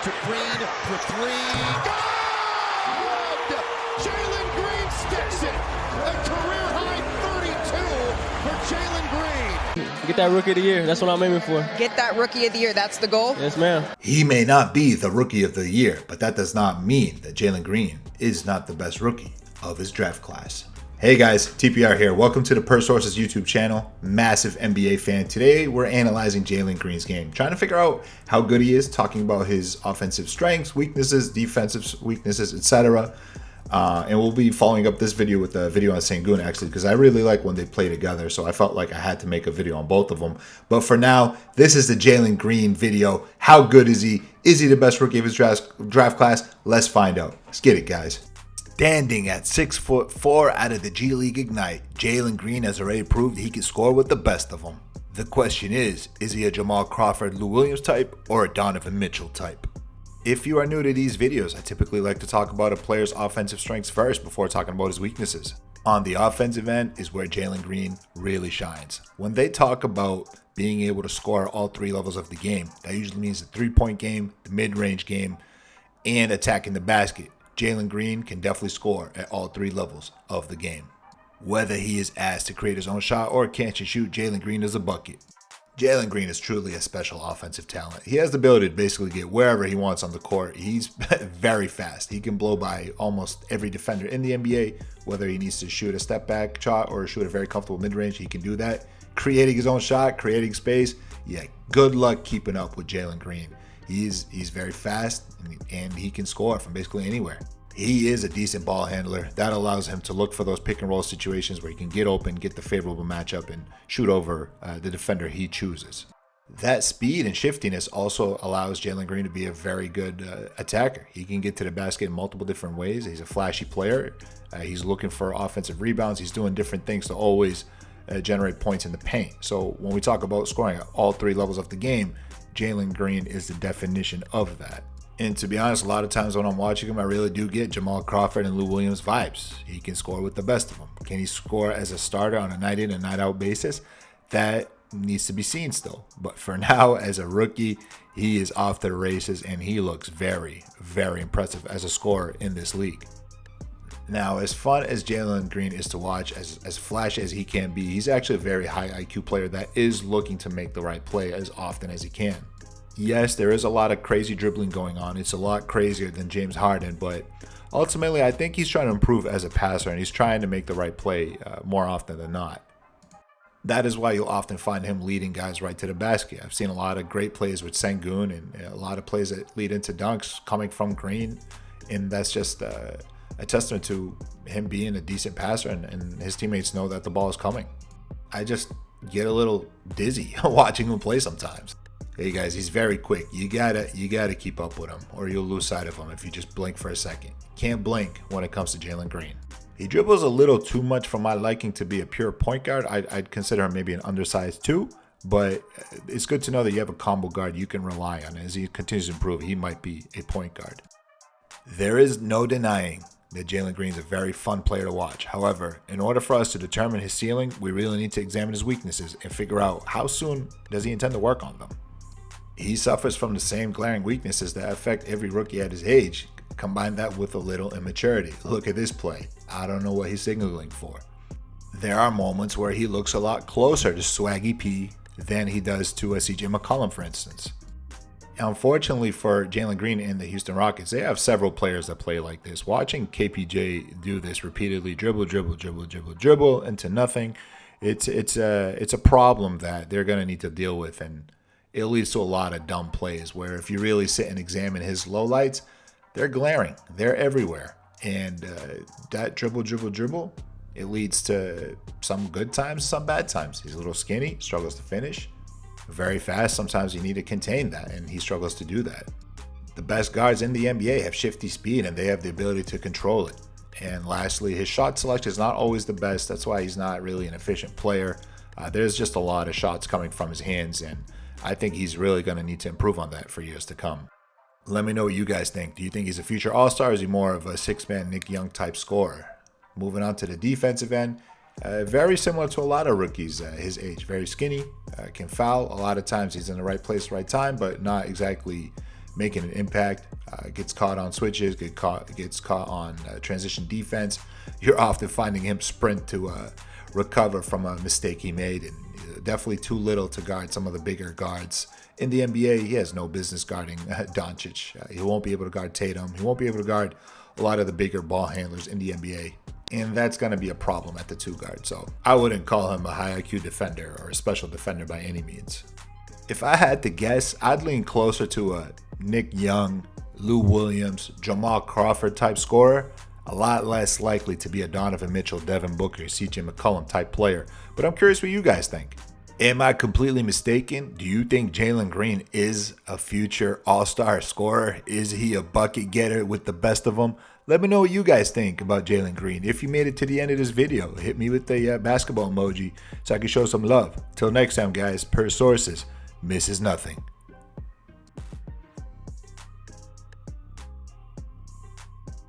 to Green for three. Good! Jalen Green sticks it. A career-high 32 for Jalen Green. Get that Rookie of the Year. That's what I'm aiming for. Get that Rookie of the Year. That's the goal? Yes, ma'am. He may not be the Rookie of the Year, but that does not mean that Jalen Green is not the best rookie of his draft class. Hey guys, TPR here. Welcome to the Per Sources YouTube channel. Massive NBA fan. Today we're analyzing Jalen Green's game, trying to figure out how good he is, talking about his offensive strengths, weaknesses, defensive weaknesses, etc. And we'll be following up this video with a video on Sengun, actually, because I really like when they play together. So I felt like I had to make a video on both of them. But for now, this is the Jalen Green video. How good is he? Is he the best rookie of his draft class? Let's find out. Let's get it, guys. Standing at 6'4" out of the G League Ignite, Jalen Green has already proved he can score with the best of them. The question is he a Jamal Crawford, Lou Williams type, or a Donovan Mitchell type? If you are new to these videos, I typically like to talk about a player's offensive strengths first before talking about his weaknesses. On the offensive end is where Jalen Green really shines. When they talk about being able to score all three levels of the game, that usually means the three-point game, the mid-range game, and attacking the basket. Jalen Green can definitely score at all three levels of the game. Whether he is asked to create his own shot or catch and shoot, Jalen Green is a bucket. Jalen Green is truly a special offensive talent. He has the ability to basically get wherever he wants on the court. He's very fast. He can blow by almost every defender in the NBA, whether he needs to shoot a step back shot or shoot a very comfortable mid-range, he can do that. Creating his own shot, creating space, yeah, good luck keeping up with Jalen Green. He's very fast and he can score from basically anywhere. He is a decent ball handler. That allows him to look for those pick and roll situations where he can get open, get the favorable matchup, and shoot over the defender he chooses. That speed and shiftiness also allows Jalen Green to be a very good attacker. He can get to the basket in multiple different ways. He's a flashy player. He's looking for offensive rebounds. He's doing different things to always generate points in the paint. So when we talk about scoring at all three levels of the game, Jalen Green is the definition of that. And to be honest, a lot of times when I'm watching him, I really do get Jamal Crawford and Lou Williams vibes. He can score with the best of them. Can he score as a starter on a night in and night out basis? That needs to be seen still. But for now, as a rookie, he is off to the races and he looks very, very impressive as a scorer in this league. Now, as fun as Jalen Green is to watch, as flashy as he can be, he's actually a very high IQ player that is looking to make the right play as often as he can. Yes, there is a lot of crazy dribbling going on. It's a lot crazier than James Harden, but ultimately, I think he's trying to improve as a passer and he's trying to make the right play more often than not. That is why you'll often find him leading guys right to the basket. I've seen a lot of great plays with Sengun and a lot of plays that lead into dunks coming from Green, and that's just a testament to him being a decent passer and his teammates know that the ball is coming. I just get a little dizzy watching him play sometimes. Hey guys, he's very quick. You gotta keep up with him or you'll lose sight of him if you just blink for a second. Can't blink when it comes to Jalen Green. He dribbles a little too much for my liking to be a pure point guard. I'd consider him maybe an undersized 2, but it's good to know that you have a combo guard you can rely on. As he continues to improve, he might be a point guard. There is no denying that Jalen Green is a very fun player to watch. However, in order for us to determine his ceiling, we really need to examine his weaknesses and figure out how soon does he intend to work on them. He suffers from the same glaring weaknesses that affect every rookie at his age. Combine that with a little immaturity. Look at this play. I don't know what he's signaling for. There are moments where he looks a lot closer to Swaggy P than he does to a CJ McCollum, for instance. Unfortunately for Jalen Green and the Houston Rockets, they have several players that play like this. Watching KPJ do this repeatedly, dribble into nothing, it's a problem that they're going to need to deal with, and it leads to a lot of dumb plays where if you really sit and examine his lowlights, they're glaring. They're everywhere. And that dribble, it leads to some good times, some bad times. He's a little skinny, struggles to finish. Very fast, sometimes you need to contain that, and he struggles to do that. The best guards in the NBA have shifty speed, and they have the ability to control it. And lastly, his shot selection is not always the best. That's why he's not really an efficient player. There's just a lot of shots coming from his hands, and I think he's really going to need to improve on that for years to come. Let me know what you guys think. Do you think he's a future all-star, or is he more of a six-man Nick Young type scorer? Moving on to the defensive end, very similar to a lot of rookies his age. Very skinny, can foul. A lot of times he's in the right place, right time, but not exactly making an impact, gets caught on switches, gets caught on transition defense, you're often finding him sprint to recover from a mistake he made, and definitely too little to guard some of the bigger guards in the NBA. He has no business guarding Doncic. He won't be able to guard Tatum. He won't be able to guard a lot of the bigger ball handlers in the NBA. And that's going to be a problem at the 2 guard. So I wouldn't call him a high IQ defender or a special defender by any means. If I had to guess, I'd lean closer to a Nick Young, Lou Williams, Jamal Crawford type scorer. A lot less likely to be a Donovan Mitchell, Devin Booker, CJ McCollum type player. But I'm curious what you guys think. Am I completely mistaken? Do you think Jalen Green is a future all-star scorer? Is he a bucket getter with the best of them? Let me know what you guys think about Jalen Green. If you made it to the end of this video, hit me with the basketball emoji so I can show some love. Till next time, guys, per sources, misses nothing.